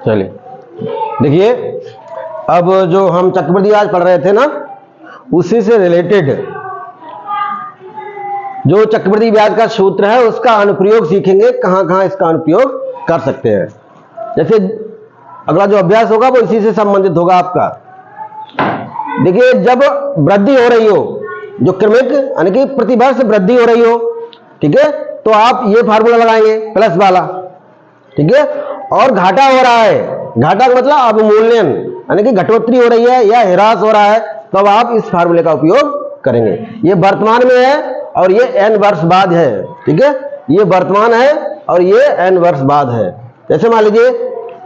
चलिए देखिए, अब जो हम चक्रवृद्धि ब्याज पढ़ रहे थे ना, उसी से रिलेटेड जो चक्रवृद्धि ब्याज का सूत्र है उसका अनुप्रयोग सीखेंगे, कहां कहां इसका अनुप्रयोग कर सकते हैं। जैसे अगला जो अभ्यास होगा वो इसी से संबंधित होगा आपका। देखिए, जब वृद्धि हो रही हो, जो क्रमिक यानी कि प्रतिवर्ष वृद्धि हो रही हो, ठीक है, तो आप ये फार्मूला लगाएंगे प्लस वाला, ठीक है। और घाटा हो रहा है, घाटा का मतलब अवमूल्यन यानी कि घटोत्तरी हो रही है या ह्रास हो रहा है, तब आप इस फार्मूले का उपयोग करेंगे। ये वर्तमान में है और ये n वर्ष बाद है, ठीक है। ये वर्तमान है और ये n वर्ष बाद है। जैसे मान लीजिए,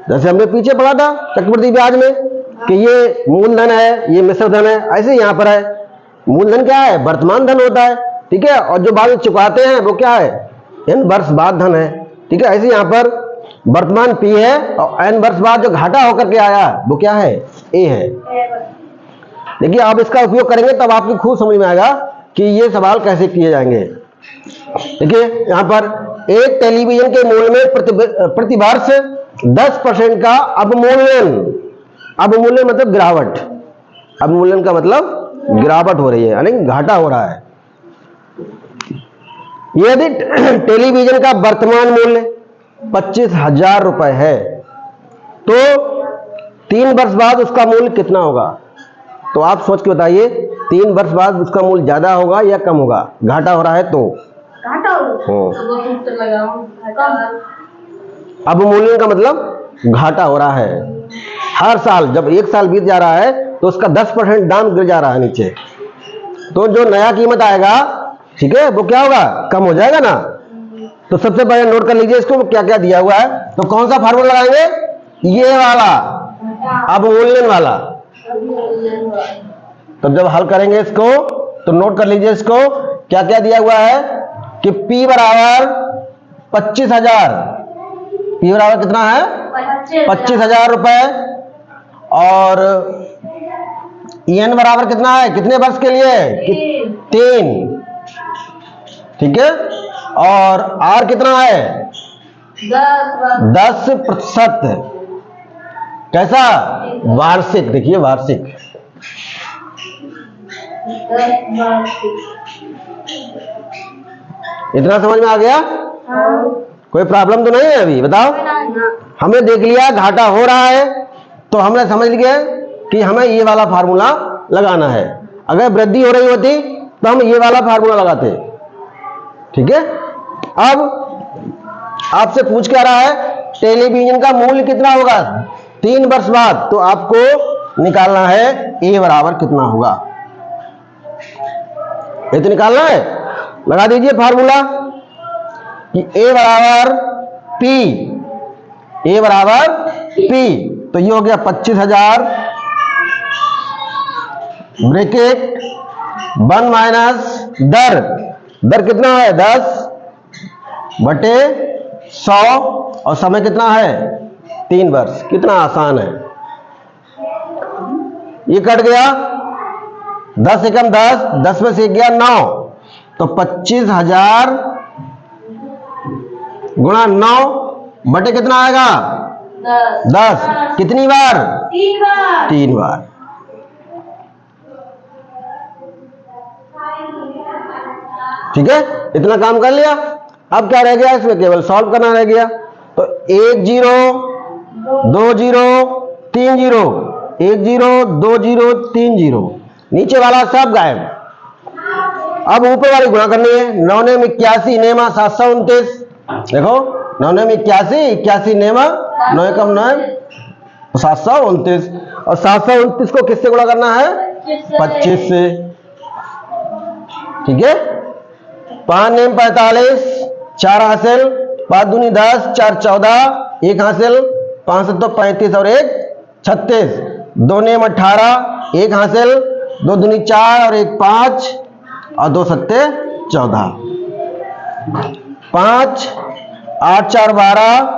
जैसे हमने पीछे पढ़ा था चक्रवृद्धि ब्याज में कि ये मूलधन है, ये मिश्र धन है, ऐसे यहाँ पर है मूलधन क्या है, वर्तमान धन होता है, ठीक है। और जो बाद में चुकाते हैं वो क्या है, n वर्ष बाद धन है, ठीक है। ऐसे यहाँ पर वर्तमान P है और n वर्ष बाद जो घाटा होकर के आया वो क्या है, A है। देखिए, आप इसका उपयोग करेंगे तब आपको खूब समझ में आएगा कि ये सवाल कैसे किए जाएंगे। देखिए, यहाँ पर एक टेलीविजन के मूल्य में प्रतिवर्ष 10% का अवमूल्यन, अवमूल्यन मतलब गिरावट, अवमूल्यन का मतलब गिरावट हो रही है यानी घाटा हो रहा है। यदि टेलीविजन का वर्तमान मूल्य 25,000 रुपए है तो 3 वर्ष बाद उसका मूल्य कितना होगा? तो आप सोच के बताइए, 3 वर्ष बाद उसका मूल्य ज्यादा होगा या कम होगा? घाटा हो रहा है तो घाटा अवमूल्यन का मतलब घाटा हो रहा है। हर साल जब 1 साल बीत जा रहा है तो उसका 10% दाम गिर जा रहा है नीचे, तो जो नया कीमत आएगा, ठीक है, वो क्या होगा, कम हो जाएगा ना। तो सबसे पहले नोट कर लीजिए इसको क्या क्या दिया हुआ है। तो कौन सा फार्मूला लगाएंगे, ये वाला अवमूल्यन वाला। तो जब हल करेंगे इसको तो नोट कर लीजिए इसको क्या क्या दिया हुआ है कि P बराबर 25,000, P बराबर कितना है, 25,000 रुपए, और N बराबर कितना है, कितने वर्ष के लिए, 3, ठीक है। और R कितना है, 10%। कैसा, वार्षिक। देखिए वार्षिक, इतना समझ में आ गया? कोई प्रॉब्लम तो नहीं है अभी? बताओ। हमने देख लिया घाटा हो रहा है तो हमने समझ लिया कि हमें ये वाला फार्मूला लगाना है। अगर वृद्धि हो रही होती तो हम ये वाला फार्मूला लगाते, ठीक है। अब आपसे पूछ क्या रहा है, टेलीविजन का मूल्य कितना होगा 3 वर्ष बाद, तो आपको निकालना है A बराबर कितना होगा, ये तो निकालना है। लगा दीजिए फार्मूला कि A बराबर P, A बराबर P, तो ये हो गया 25,000 ब्रैकेट 1 माइनस दर, दर कितना है 10/100, और समय कितना है 3 वर्ष। कितना आसान है, ये कट गया, 10 एकम 10, 10 में से गया 9, तो 25,000 गुणा 9 बटे कितना आएगा 10। कितनी बार, 3 बार। ठीक है, इतना काम कर लिया। अब क्या रह गया, इसमें केवल सॉल्व करना रह गया। तो 1 0 2 0 3 0, 1 0 2 0 3 0, नीचे वाला सब गायब। अब ऊपर वाली गुणा करनी है, 9 ने 81 नेमा 729, देखो 9 ने 81, 81 नेमा 9 एकम 9, 729, और 729 को किससे गुणा करना है, 25 से, ठीक है। 5 नेम 45, 4 हासिल, 5 दूनी 10, 4 14, 1 हासिल, 5 7 35 और 1 36, 2 नेम 18, 1 हासिल, 2 दूनी 4 और 1 5, और 2 सत्ते 14, 5 8 4 12,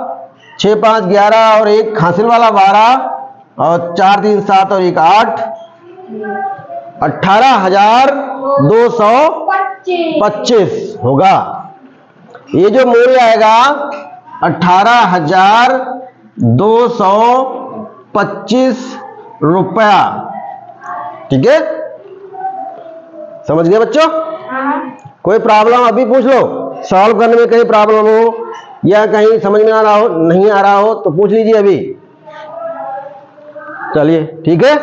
6 5 11 और 1 हासिल वाला 12, और 4 3 7 और 1 8, 18,225 होगा। ये जो मूल्य आएगा 18,000 225 रुपया। ठीक है, समझ गए बच्चों? कोई प्रॉब्लम अभी पूछ लो, सॉल्व करने में कहीं प्रॉब्लम हो या कहीं समझ में आ रहा हो, नहीं आ रहा हो तो पूछ लीजिए अभी। चलिए ठीक है।